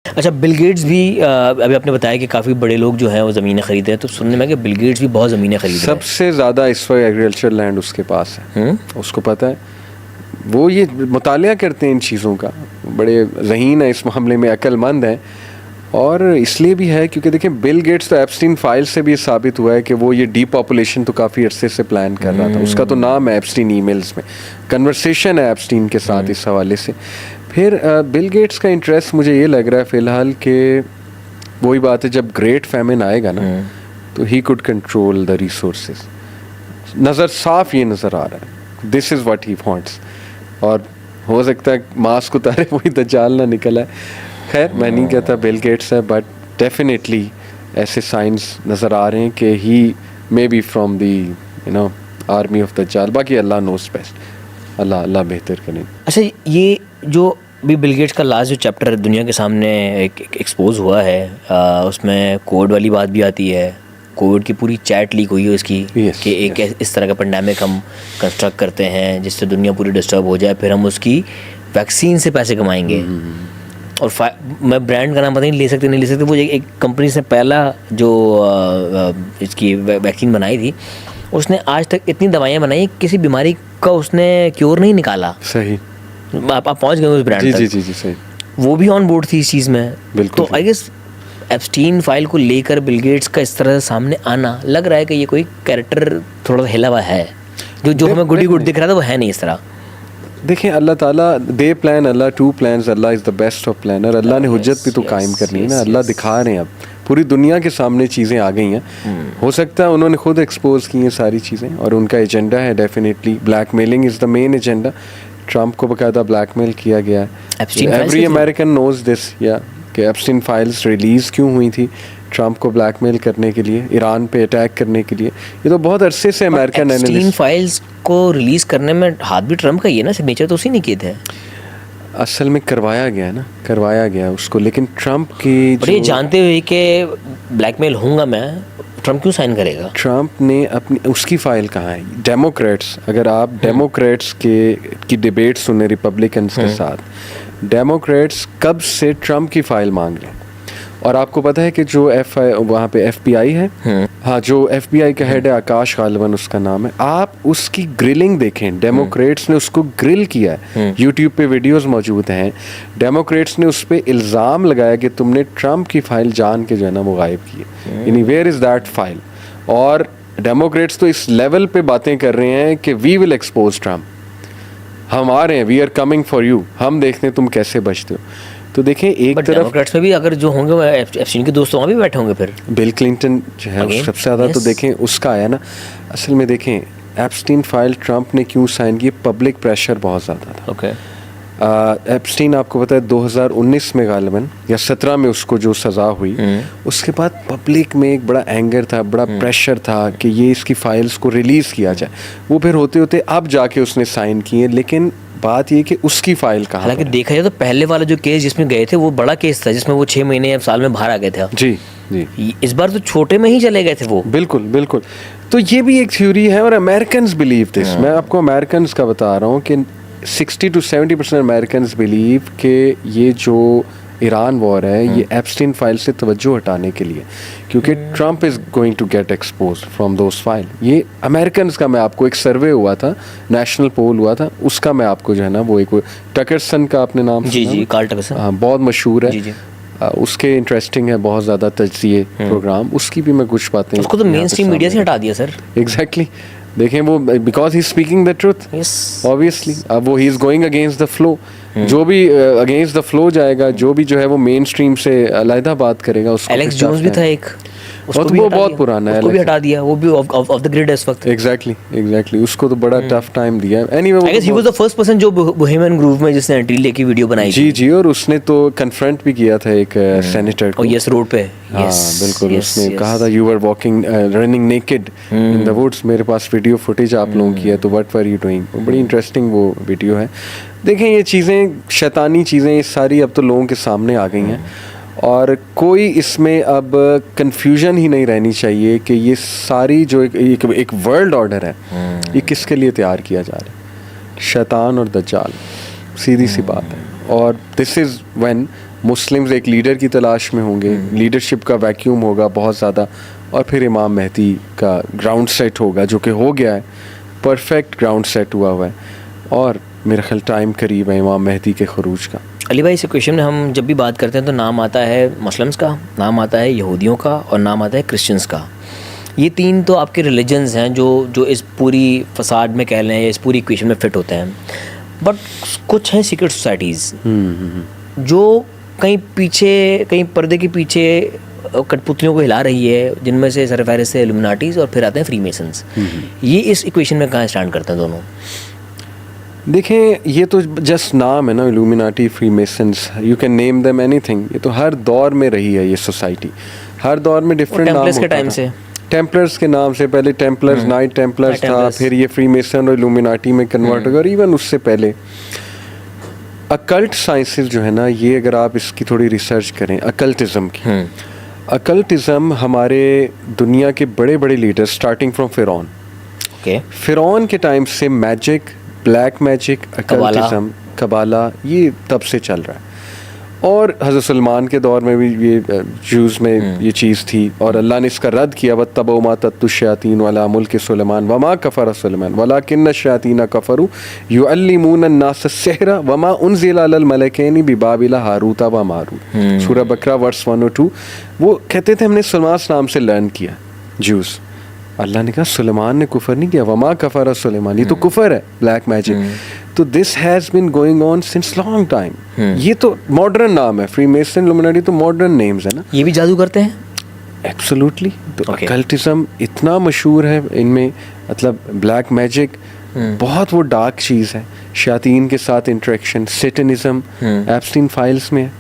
अच्छा, Bill Gates भी अभी आपने बताया कि काफ़ी बड़े लोग जो हैं वो ज़मीनें खरीद रहे हैं, तो सुनने में कि बिल गेट्स भी बहुत ज़मीनें खरीद रहे हैं। सबसे ज़्यादा इस वक्त एग्रीकल्चर लैंड उसके पास है। उसको पता है, वो ये मुतालिया करते हैं इन चीज़ों का, बड़े ज़हीन है इस मामले में, अक्लमंद हैं। और इसलिए भी है क्योंकि देखें, बिल गेट्स तो एप्स्टीन फाइल से भी साबित हुआ है कि वो ये डीपॉपुलेशन तो काफ़ी अरसे से प्लान कर रहा था। उसका तो नाम है एप्स्टीन ईमेल्स में, कन्वर्सेशन है एप्स्टीन के साथ इस हवाले से। फिर बिल गेट्स का इंटरेस्ट मुझे ये लग रहा है फ़िलहाल कि वही बात है, जब ग्रेट फैमिन आएगा ना तो he could control the resources. नज़र साफ ये नज़र आ रहा है, this is what he wants. और हो सकता है मास्क उतारे वही दज्जाल ना निकला है। खैर, मैं नहीं कहता बिल गेट्स है, बट डेफिनेटली ऐसे साइंस नज़र आ रहे हैं कि he may be from the army of दज्जाल। बाकी अल्लाह नोस बेस्ट, अल्लाह बेहतर करें। अच्छा, ये जो भी बिल गेट्स का लास्ट जो चैप्टर दुनिया के सामने एक एक्सपोज हुआ है, उसमें कोविड वाली बात भी आती है। कोविड की पूरी चैट लीक हुई है उसकी, कि एक इस तरह का पेंडेमिक हम कंस्ट्रक्ट करते हैं जिससे दुनिया पूरी डिस्टर्ब हो जाए, फिर हम उसकी वैक्सीन से पैसे कमाएंगे। और मैं ब्रांड का नाम पता नहीं ले सकते नहीं ले सकते, वो एक कंपनी से पहला जो इसकी वैक्सीन बनाई थी, उसने आज तक इतनी दवाइयाँ बनाई, किसी बीमारी का उसने क्योर नहीं निकाला। सही, आप पहुंच गए उस ब्रांड तक। जी जी जी सही। वो भी ऑन बोर्ड थी इस चीज़ में। बिल्कुल। तो आई गेस एप्स्टीन फाइल को लेकर बिल गेट्स का इस तरह से सामने आना, लग रहा है कि ये कोई कैरेक्टर थोड़ा हिला हुआ है, जो हमें गुडी गुड दिख रहा था वो है नहीं इस तरह। देखें, अल्लाह ताला दे प्लान, अल्लाह टू प्लान्स, अल्लाह is the best of planner. अल्लाह ने हुज्जत भी तो कायम करनी है ना। अल्लाह दिखा रहे हैं, अब पूरी दुनिया के सामने चीज़ें आ गई हैं। हो सकता है उन्होंने खुद एक्सपोज की हैं सारी चीज़ें, और उनका एजेंडा है definitely blackmailing is the main agenda. Trump को बाकायदा ब्लैकमेल किया गया है। एवरी अमेरिकन नोज दिस, या कि एप्स्टीन फाइल्स रिलीज़ क्यों हुई थी, ट्रम्प को ब्लैकमेल करने के लिए, ईरान पे अटैक करने के लिए। ये तो बहुत अरसे से अमेरिकन एप्स्टीन फाइल्स को रिलीज़ करने में हाथ भी ट्रम्प का ही है ना, सिग्नेचर तो उसी ने किए थे। असल में करवाया गया उसको, लेकिन ट्रम्प की ये जानते हुए कि ब्लैकमेल होऊंगा मैं, ट्रम्प क्यों साइन करेगा? ट्रम्प ने अपनी, उसकी फाइल कहाँ है? डेमोक्रेट्स, अगर आप डेमोक्रेट्स की डिबेट सुने रिपब्लिकन्स के साथ, डेमोक्रेट्स कब से ट्रम्प की फाइल मांग रहे हैं। और आपको पता है कि जो वहाँ पे FBI है, हाँ, जो FBI का हेड है, आकाश गालिबन उसका नाम है, आप उसकी ग्रिलिंग देखें। डेमोक्रेट्स ने उसको ग्रिल किया है, यूट्यूब पे वीडियोस मौजूद हैं। डेमोक्रेट्स ने उस पर इल्ज़ाम लगाया कि तुमने ट्रम्प की फाइल जान के जो है ना वो गायब की है, यानी वेयर इज़ दैट फाइल। और डेमोक्रेट्स तो इस लेवल पे बातें कर रहे हैं कि वी विल एक्सपोज ट्रम्प, हम आ रहे हैं, we are coming for you, हम देखते हैं तुम कैसे बचते हो। तो देखें, एक तरफ डेमोक्रेट्स में भी अगर जो होंगे वो एप्स्टीन के दोस्त वहाँ भी बैठे होंगे। फिर बिल क्लिंटन जो है सबसे ज़्यादा तो देखें उसका आया ना। असल में देखें, एप्स्टीन फाइल ट्रम्प ने क्यों साइन की, पब्लिक प्रेशर बहुत ज़्यादा था। ओके। एप्स्टीन आपको पता है 2019 में गालिबन या 17 में उसको जो सज़ा हुई, उसके बाद पब्लिक में एक बड़ा एंगर था, बड़ा प्रेशर था कि ये इसकी फाइल्स को रिलीज़ किया जाए। वो फिर होते होते अब जाके उसने साइन किए, लेकिन बात ये कि उसकी फाइल कहाँ? हालांकि देखा जाए तो पहले वाला जो केस जिसमें गए थे वो बड़ा केस था, जिसमें वो 6 महीने या साल में बाहर आ गए थे। जी जी। इस बार तो छोटे में ही चले गए थे वो। बिल्कुल बिल्कुल। तो ये भी एक थ्योरी है, और अमेरिकन्स बिलीव दिस। मैं आपको अमेरिकन्स का बता रहा हूँ कि 60 to 70% अमेरिकन्स बिलीव कि ये जो ईरान वॉर है ये एप्स्टीन फाइल से तवज्जो हटाने के लिए, क्योंकि Trump is going to get expose from those file. ये अमेरिकन्स का, मैं आपको एक सर्वे हुआ था, नेशनल पोल हुआ था, उसका मैं आपको जो है ना वो एक टकरसन का आपने नाम जी जी, कार्ल टकरसन, हाँ, बहुत मशहूर है। जी जी। उसके इंटरेस्टिंग है बहुत ज़्यादा तज्ज़िये प्रोग्राम, उसकी भी मैं कुछ बातें, उसको तो मेन स्ट्रीम मीडिया से हटा दिया सर। एग्जैक्टली। देखें, वो because he is speaking the truth, obviously. अब वो he is going against the flow. जो भी अगेंस्ट द फ्लो जाएगा, जो भी जो है वो मेन स्ट्रीम से अलग बात करेगा, उसको। एलेक्स जोन्स भी था एक, वो बहुत पुराना है, उसको भी हटा दिया, वो भी ऑफ द ग्रिड है इस वक्त। एग्जैक्टली उसको तो बड़ा टफ टाइम दिया। Anyway, I guess he was the first person जो बोहेमियन ग्रूव में जिसने एंट्री लेके वीडियो बनाई। जी जी, और उसने तो कन्फ्रंट भी किया था एक सेनेटर को। यस, रोड पे। हाँ बिल्कुल, उसने कहा था you were walking running naked in the woods, मेरे पास वीडियो फुटेज आप लोगों की है, तो व्हाट वर यू डूइंग। बड़ी इंटरेस्टिंग वो वीडियो है। देखें, ये चीज़ें, शैतानी चीज़ें सारी अब तो लोगों के सामने आ गई हैं, और कोई इसमें अब कंफ्यूजन ही नहीं रहनी चाहिए कि ये सारी जो एक वर्ल्ड ऑर्डर है, ये किसके लिए तैयार किया जा रहा है? शैतान और दज्जाल, सीधी सी बात है। और दिस इज़ व्हेन मुस्लिम्स एक लीडर की तलाश में होंगे, लीडरशिप का वैक्यूम होगा बहुत ज़्यादा, और फिर इमाम मेहदी का ग्राउंड सेट होगा, जो कि हो गया है, परफेक्ट ग्राउंड सेट हुआ है, और मेरा ख्याल टाइम करीब है इमाम मेहदी के खरूज का। अली भाई, इस इक्वेशन में हम जब भी बात करते हैं तो नाम आता है मुस्लिम्स का, नाम आता है यहूदियों का, और नाम आता है क्रिश्चियंस का। ये तीन तो आपके रिलीजन्स हैं जो इस पूरी फसाद में कह लें या इस पूरी इक्वेशन में फिट होते हैं। बट कुछ हैं सीक्रेट सोसाइटीज़ जो कहीं पीछे, कहीं पर्दे के पीछे कठपुतलियों को हिला रही है, जिनमें से सरफहरिस्त से इल्यूमिनाटीज़ और फिर आते हैं फ्रीमेसन्स। ये इस इक्वेशन में कहाँ स्टैंड करते हैं दोनों? देखें, ये तो जस्ट नाम है ना, Illuminati, Freemasons, you can name them anything. ये तो हर दौर में रही है ये सोसाइटी, हर दौर में डिफरेंट नाम टेम्पलर्स के टाइम से, टेम्पलर्स के नाम से, पहले टेम्पलर्स, नाइट टेम्पलर्स था, फिर ये फ्रीमेसन और इल्यूमिनाटी में कन्वर्ट हो गया, और इवन उससे पहले अकल्ट साइंसेस जो है ना, ये अगर आप इसकी थोड़ी रिसर्च करें अकल्टिज्म की, अकल्टिज्म हमारे दुनिया के बड़े बड़े लीडर्स स्टार्टिंग फ्रॉम फिरौन, फिरौन के टाइम से मैजिक, ब्लैक मैजिक, अकल्टिज्म, कबाला, ये तब से चल रहा है। और हज़रत सलमान के दौर में भी ये जूस में ये चीज़ थी, और अल्लाह ने इसका रद्द किया, वत्तबऊ मा तत्तु शयातीन वला मुल्क सुलेमान वमा कफ़र सुलेमान वलाकिन्न शयातीन कफ़रू युअल्लिमून अन्नास अस्सिहरा वमा उनज़िला अलल मलकैनि बिबाबिल हारूत व मारूत। सूरह बकरा वर्स 102। वो कहते थे हमने सलमान नाम से लर्न किया जूस। अल्लाह ने कहा सुलेमान ने कुफर नहीं किया, वमा कफ़र सुलेमान, ये तो कुफर है, ब्लैक मैजिक। तो this has been going on since long time. ये तो मॉडर्न नाम है, फ्रीमेसन, इल्यूमिनाटी तो मॉडर्न नेम्स है ना। ये भी जादू करते हैं? एब्सोल्युटली। तो अकल्टिज्म इतना मशहूर है इनमें, मतलब ब्लैक मैजिक बहुत वो डार्क चीज़ है, शयातीन के साथ इंटरेक्शन, सेटनिज्म एप्स्टीन फाइल्स में है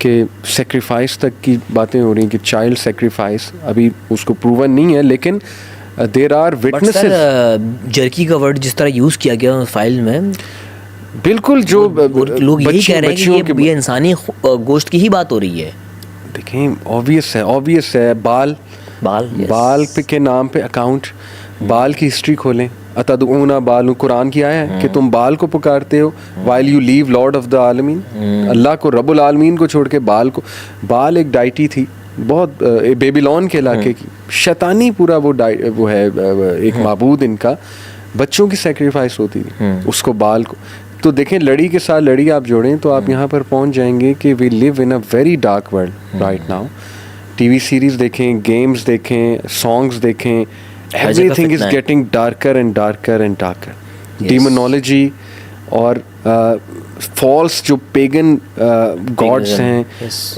कि सेक्रीफाइस तक की बातें हो रही हैं, कि चाइल्ड सेक्रीफाइस, अभी उसको प्रूवन नहीं है, लेकिन देयर आर विटनेसेस। जर्की का वर्ड जिस तरह यूज़ किया गया फाइल में, बिल्कुल, जो लोग यही कह रहे हैं कि ये इंसानी गोश्त की ही बात हो रही है। देखें, ऑब्वियस है, बाल पे के नाम पे अकाउंट, बाल की हिस्ट्री खोलें, अतदऊना बाल, कुरान की आया है कि तुम बाल को पुकारते हो, while you leave Lord of the आलमीन, अल्लाह को, रब्बुल आलमीन को छोड़ के बाल को। बाल एक डाइटी थी बहुत, बेबीलोन के इलाके की, शैतानी पूरा वो है एक माबूद इनका, बच्चों की सेक्रीफाइस होती थी उसको, बाल को। तो देखें, लड़ी के साथ लड़ी आप जोड़ें तो आप यहाँ पर पहुँच जाएंगे कि we live in a very dark world right now. TV series देखें, गेम्स देखें, सॉन्ग्स देखें, everything is getting darker and darker and darker. Demonology और फॉल्स जो पेगन गॉड्स हैं,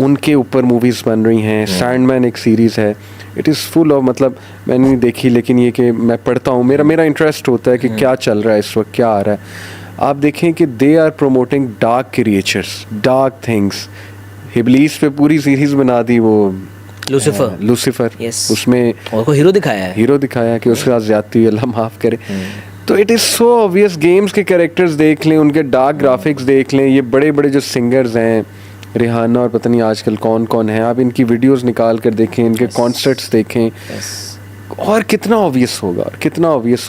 उनके ऊपर मूवीज़ बन रही हैं। सैंडमैन एक सीरीज़ है, इट इज़ फुल ऑफ, मतलब मैंने नहीं देखी, लेकिन ये कि मैं पढ़ता हूँ, मेरा इंटरेस्ट होता है कि क्या चल रहा है इस वक्त, क्या आ रहा है। आप देखें कि they are promoting dark creatures, dark things. इब्लीस पे पूरी सीरीज़ बना दी, वो लूसीफर, उसमें उसको हीरो दिखाया कि उसके साथ ज्यादती, अल्लाह माफ़ करे। तो it is so obvious. Games के कैरेक्टर्स देख लें, उनके डार्क ग्राफिक्स देख लें, ये बड़े बड़े जो सिंगर्स हैं, रिहाना और पता नहीं आजकल कौन कौन है, आप इनकी वीडियोस निकाल कर देखें, इनके कॉन्सर्ट्स देखें, और कितना ऑब्वियस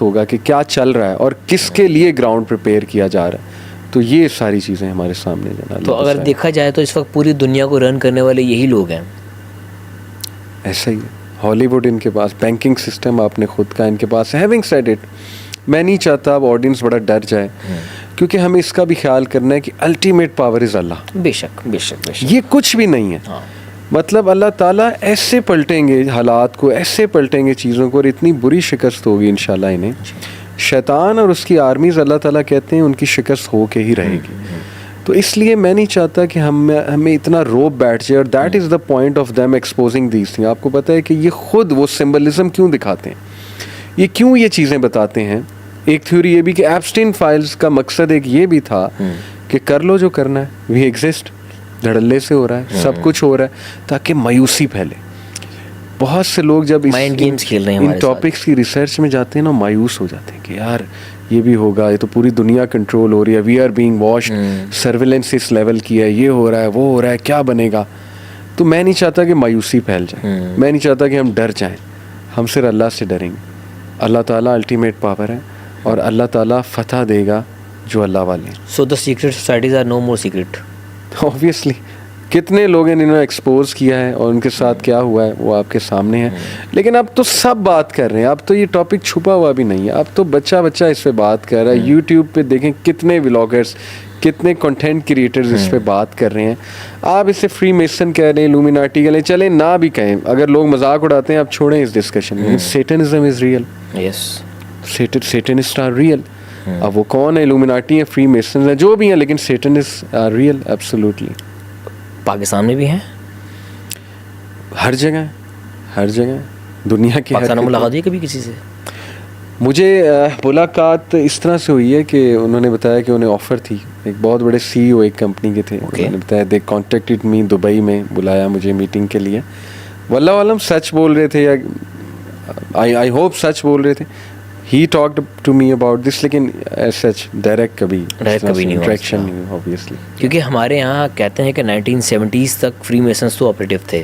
होगा कि क्या चल रहा है और किसके लिए ग्राउंड प्रिपेयर किया जा रहा है। तो ये सारी चीज़ें हमारे सामने जना। तो अगर देखा जाए तो इस वक्त पूरी दुनिया को रन करने वाले यही लोग हैं। ऐसा ही है, हॉलीवुड इनके पास, बैंकिंग सिस्टम आपने खुद का इनके पास। हैविंग सेड इट, मैं नहीं चाहता अब ऑडियंस बड़ा डर जाए, क्योंकि हमें इसका भी ख्याल करना है कि अल्टीमेट पावर इज़ अल्लाह। बेशक ये कुछ भी नहीं है। मतलब अल्लाह ताला ऐसे पलटेंगे हालात को, ऐसे पलटेंगे चीज़ों को, और इतनी बुरी शिकस्त होगी इंशाल्लाह इन्हें। शैतान और उसकी आर्मीज़, अल्लाह ताला कहते हैं, उनकी शिकस्त हो के ही रहेगी। तो इसलिए मैं नहीं चाहता कि हमें इतना रोब बैठ जाए, और that is the point of them exposing these thing. आपको पता है कि ये खुद वो सिंबलिज्म क्यों दिखाते हैं, ये क्यों ये चीज़ें बताते हैं। एक थ्योरी ये भी कि एप्स्टीन फाइल्स का मकसद एक ये भी था कि कर लो जो करना है, वी एग्जिस्ट, धड़ल्ले से हो रहा है, सब कुछ हो रहा है, ताकि मायूसी फैले। बहुत से लोग जब इन टॉपिक्स की रिसर्च में जाते हैं ना, मायूस हो जाते हैं कि यार ये भी होगा, ये तो पूरी दुनिया कंट्रोल हो रही है, we are being watched, surveillance इस लेवल की है, ये हो रहा है, वो हो रहा है, क्या बनेगा। तो मैं नहीं चाहता कि मायूसी फैल जाए, मैं नहीं चाहता कि हम डर जाएं, हम सिर्फ अल्लाह से डरेंगे। अल्लाह ताला अल्टीमेट पावर है, और अल्लाह ताला फतह देगा जो अल्लाह वाले। So the secret societies are no more secret. Obviously कितने लोग हैं जिन्होंने एक्सपोज किया है और उनके साथ क्या हुआ है वो आपके सामने है। लेकिन अब तो सब बात कर रहे हैं, अब तो ये टॉपिक छुपा हुआ भी नहीं है, अब तो बच्चा बच्चा इस पे बात कर रहा है। यूट्यूब पे देखें कितने व्लॉगर्स, कितने कंटेंट क्रिएटर्स इस पे बात कर रहे हैं। आप इसे फ्री मेसन कह रहे हैं, इल्यूमिनाटी कह रहे हैं, चले ना भी कहें, अगर लोग मजाक उड़ाते हैं आप छोड़ें इस डिस्कशन में। Satanism is real, yes, satanist are real. अब वो कौन है, इल्यूमिनाटी है, फ्री मेसन है, जो भी हैं, लेकिन सेटनिस्ट आर रियल एब्सोल्युटली। पाकिस्तान में भी हैं, हर जगह, हर जगह दुनिया की। पाकिस्तान में मुलाकात हुई कभी किसी से? मुझे मुलाकात इस तरह से हुई है कि उन्होंने बताया कि उन्हें ऑफ़र थी, एक बहुत बड़े CEO एक कंपनी के थे। उन्होंने बताया दे कॉन्टेक्टेड मी, दुबई में बुलाया मुझे मीटिंग के लिए। वल्लाह आलम सच बोल रहे थे या आई होप सच बोल रहे थे। He talked to me about this, लेकिन सच डायरेक्ट कभी नहीं इंटरेक्शन नहीं हुआ ऑब्वियसली। क्योंकि हमारे यहाँ कहते हैं कि 1970s तक फ्री मेसन्स तो ऑपरेटिव थे।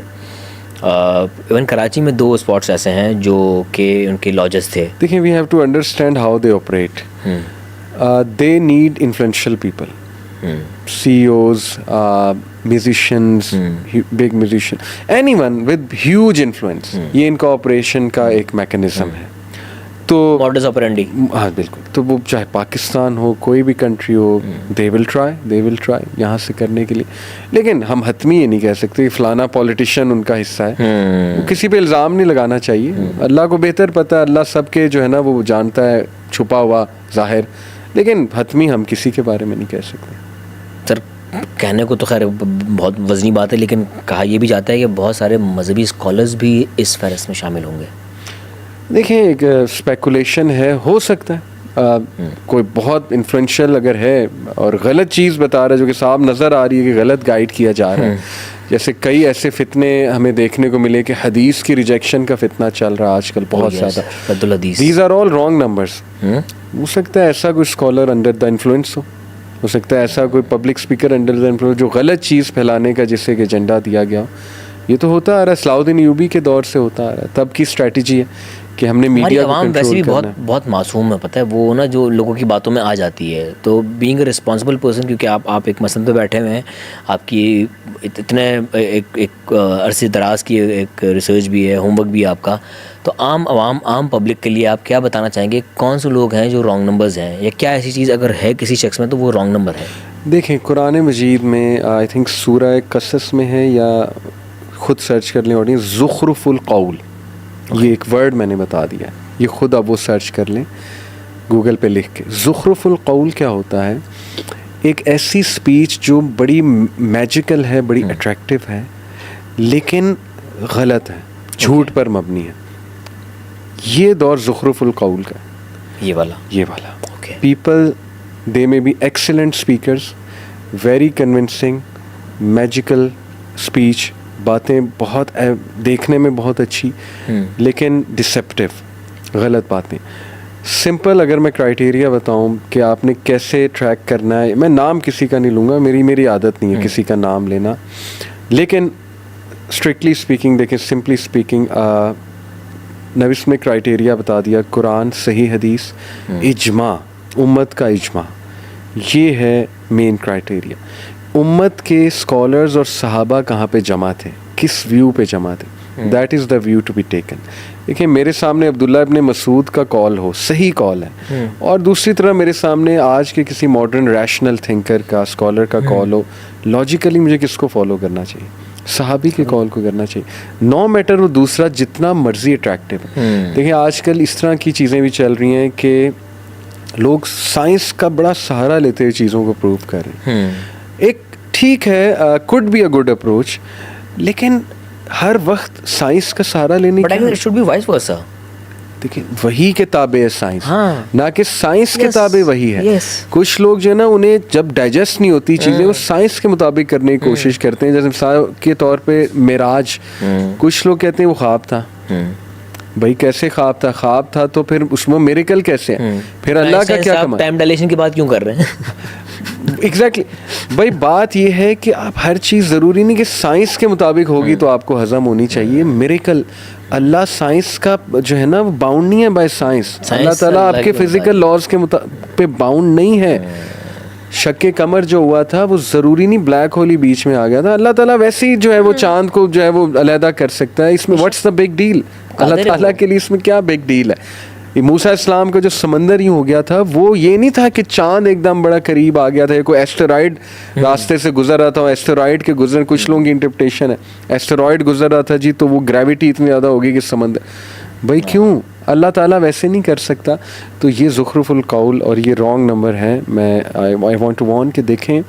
इवन कराची में 2 स्पॉट्स ऐसे हैं जो कि उनके लॉजेस थे। देखिए, we have to understand how they operate. They need influential people, CEOs, musicians, big musician, anyone with huge influence। ये इनका ऑपरेशन का एक मैकेनिज्म है। तो मॉडस ऑपरेंडी, हाँ बिल्कुल। तो वो चाहे पाकिस्तान हो, कोई भी कंट्री हो, दे विल ट्राई यहाँ से करने के लिए। लेकिन हम हतमी ये नहीं कह सकते कि फलाना पॉलिटिशियन उनका हिस्सा है। किसी पे इल्ज़ाम नहीं लगाना चाहिए। अल्लाह को बेहतर पता है, अल्लाह सबके जो है ना वो जानता है, छुपा हुआ ज़ाहिर। लेकिन हतमी हम किसी के बारे में नहीं कह सकते। सर, कहने को तो खैर बहुत वजनी बात है, लेकिन कहा यह भी जाता है कि बहुत सारे मजहबी स्कॉलर्स भी इस फहरिस्त में शामिल होंगे। देखिए, एक स्पेकुलेशन है, हो सकता है कोई बहुत इन्फ्लुएंशियल अगर है और गलत चीज़ बता रहा है जो कि साफ नज़र आ रही है कि गलत गाइड किया जा रहा है। जैसे कई ऐसे फितने हमें देखने को मिले कि हदीस की रिजेक्शन का फितना चल रहा है आजकल बहुत ज़्यादा। These are all wrong numbers. हो सकता है ऐसा कोई स्कॉलर अंडर द इन्फ्लुएंस हो सकता है ऐसा कोई public speaker under the influence जो गलत चीज़ फैलाने का जिससे एक एजेंडा दिया गया हो। ये तो होता आ रहा है, सलाउद्दीन अय्यूबी के दौर से होता आ रहा है। तब की स्ट्रैटेजी है कि हमने मीडिया को कंट्रोल वैसे भी बहुत मासूम है, पता है वो ना, जो लोगों की बातों में आ जाती है। तो बीइंग अ रिस्पॉन्सिबल पर्सन, क्योंकि आप एक मसलन पे बैठे हुए हैं, आपकी इतने एक अरसे दराज की एक रिसर्च भी है, होमवर्क भी है आपका। तो आम पब्लिक के लिए आप क्या बताना चाहेंगे? कौन से लोग हैं जो रॉन्ग नंबर्स हैं, या क्या ऐसी चीज़ अगर है किसी शख्स में तो वो रॉन्ग नंबर है? देखें, कुरान मजीद में आई थिंक सूरह कसस में है, या ख़ुद सर्च कर लें ऑडियंस, ज़ुख़रुफ़ुल क़ौल, ये एक वर्ड मैंने बता दिया, ये खुद आप वो सर्च कर लें गूगल पे लिख के। ज़ुख़रुफ़ुल क़ौल क्या होता है? एक ऐसी स्पीच जो बड़ी मैजिकल है, बड़ी अट्रैक्टिव है, लेकिन गलत है, झूठ पर मबनी है। ये दौर ज़ुख़रुफ़ुल क़ौल का, ये वाला people they may be excellent speakers, very convincing, magical speech, बातें बहुत देखने में बहुत अच्छी, लेकिन डिसेप्टिव, गलत बातें। सिंपल अगर मैं क्राइटेरिया बताऊं कि आपने कैसे ट्रैक करना है, मैं नाम किसी का नहीं लूँगा, मेरी आदत नहीं है किसी का नाम लेना, लेकिन स्ट्रिक्टली स्पीकिंग देखें, सिंपली स्पीकिंग, नबिस में क्राइटेरिया बता दिया, कुरान, सही हदीस, इज्मा, उम्मत का इज्मा, ये है मेन क्राइटेरिया। उम्मत के स्कॉलर्स और सहाबा कहाँ पे जमा थे, किस व्यू पे जमा थे, that is the view to be taken. देखिए, मेरे सामने अब्दुल्ला इब्न मसूद का कॉल हो, सही कॉल है, और दूसरी तरफ मेरे सामने आज के किसी मॉडर्न रैशनल थिंकर का, स्कॉलर का कॉल हो, लॉजिकली मुझे किसको फॉलो करना चाहिए? सहाबी के कॉल को करना चाहिए, नो मैटर वो दूसरा जितना मर्जी अट्रैक्टिव है। देखिए, आजकल इस तरह की चीज़ें भी चल रही हैं कि लोग साइंस का बड़ा सहारा लेते हुए चीज़ों को प्रूव कर रहे हैं। एक ठीक है, could be a good approach, लेकिन हर वक्त साइंस का सहारा लेने की, शुड बी वाइस वर्सा। देखिए, वही किताबें है साइंस, हाँ, ना कि साइंस किताबें वही है। yes. कुछ लोग जो है ना, उन्हें जब डाइजेस्ट नहीं होती चीज़ें, वो साइंस के मुताबिक करने की कोशिश करते हैं। जैसे मिसाल के तौर पे मिराज, कुछ लोग कहते हैं वो ख्वाब था। भाई कैसे ख्वाब था तो फिर उसमें मिरेकल कैसे है? फिर अल्लाह का क्या कमाल? टाइम डायलेशन की बात क्यों कर रहे हैं? एग्जैक्टली भाई, बात ये है कि आप हर चीज़ ज़रूरी नहीं कि साइंस के मुताबिक होगी तो आपको हजम होनी चाहिए। मिरेकल, अल्लाह साइंस का जो है ना वो बाउंड नहीं है बाय साइंस। अल्लाह ताला आपके फिजिकल लॉज के पे बाउंड नहीं है। शक्के कमर जो हुआ था वो ज़रूरी नहीं ब्लैक होल ही बीच में आ गया था, अल्लाह ताला वैसे ही जो है वो चांद को जो है वो अलहदा कर सकता है, इसमें व्हाट्स द बिग डील, अल्लाह ताला के लिए इसमें क्या बिग डील है। ये मूसा इस्लाम का जो समंदर ही हो गया था वो ये नहीं था कि चांद एकदम बड़ा करीब आ गया था, कोई एस्टेरॉइड रास्ते से गुजर रहा था, एस्टेरॉइड के गुजर, कुछ लोगों की इंटरप्रिटेशन है एस्टेरॉइड गुजर रहा था जी तो वो ग्रेविटी इतनी ज़्यादा होगी कि समंदर, भाई क्यों, अल्लाह ताला वैसे नहीं कर सकता। तो ये ज़ुखरुफुल कौल और ये रॉन्ग नंबर है। मैं आई वांट टू वार्न कि देखें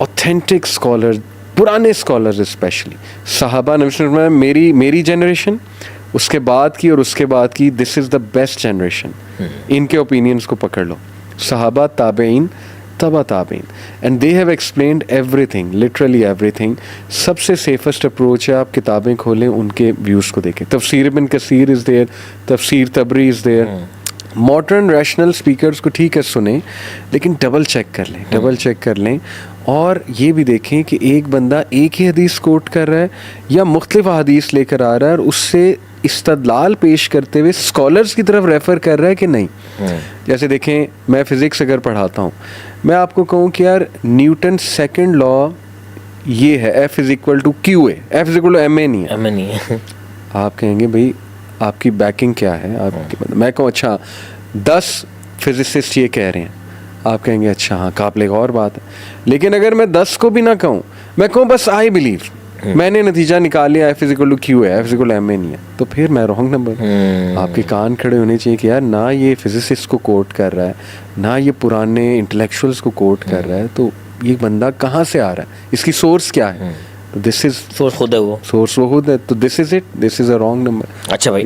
ऑथेंटिक स्कॉलर, पुराने स्कॉलर स्पेशली सहाबा नबी, मेरी जनरेशन उसके बाद की और उसके बाद की, this is the best generation. इनके ओपिनियंस को पकड़ लो, सहाबा, ताबेइन, तबा ताबेइन, and they have explained everything, literally everything. सबसे सेफेस्ट अप्रोच है आप किताबें खोलें, उनके व्यूज़ को देखें। तफसीर इब्न कसीर इज़ देयर, तफसीर तबरी is there. Modern rational speakers को ठीक है सुने, लेकिन डबल चेक कर लें और ये भी देखें कि एक बंदा एक ही हदीस कोट कर रहा है या मुख्तलिफ हदीस लेकर आ रहा है और उससे इस्तदलाल पेश करते हुए स्कॉलर्स की तरफ रेफ़र कर रहा है कि नहीं। जैसे देखें, मैं फ़िज़िक्स अगर पढ़ाता हूँ, मैं आपको कहूँ कि यार न्यूटन सेकंड लॉ ये है, F is equal to q a, F is equal to m a नहीं है। आप कहेंगे भाई आपकी बैकिंग क्या है, आपकी मतलब, मैं कहूँ अच्छा 10 फिजिसिस्ट ये कह रहे हैं, आप कहेंगे अच्छा हाँ काबिल गौर बात है। लेकिन अगर मैं 10 को भी ना कहूँ, मैं कहूँ बस आई बिलीव, मैंने नतीजा निकाल लिया F is equal to q है, F is equal to m a नहीं है, तो फिर मैं रॉन्ग नंबर। आपके कान खड़े होने चाहिए कि यार ना ये फिजिसिस्ट को कोट कर रहा है, ना ये पुराने इंटेलेक्चुअल्स को कोट कर रहा है, तो ये बंदा कहाँ से आ रहा है, इसकी सोर्स क्या है। तो दिस इज सोर्स खुद है वो, सोर्स वो खुद है, तो this is it, this is a wrong number. अच्छा भाई।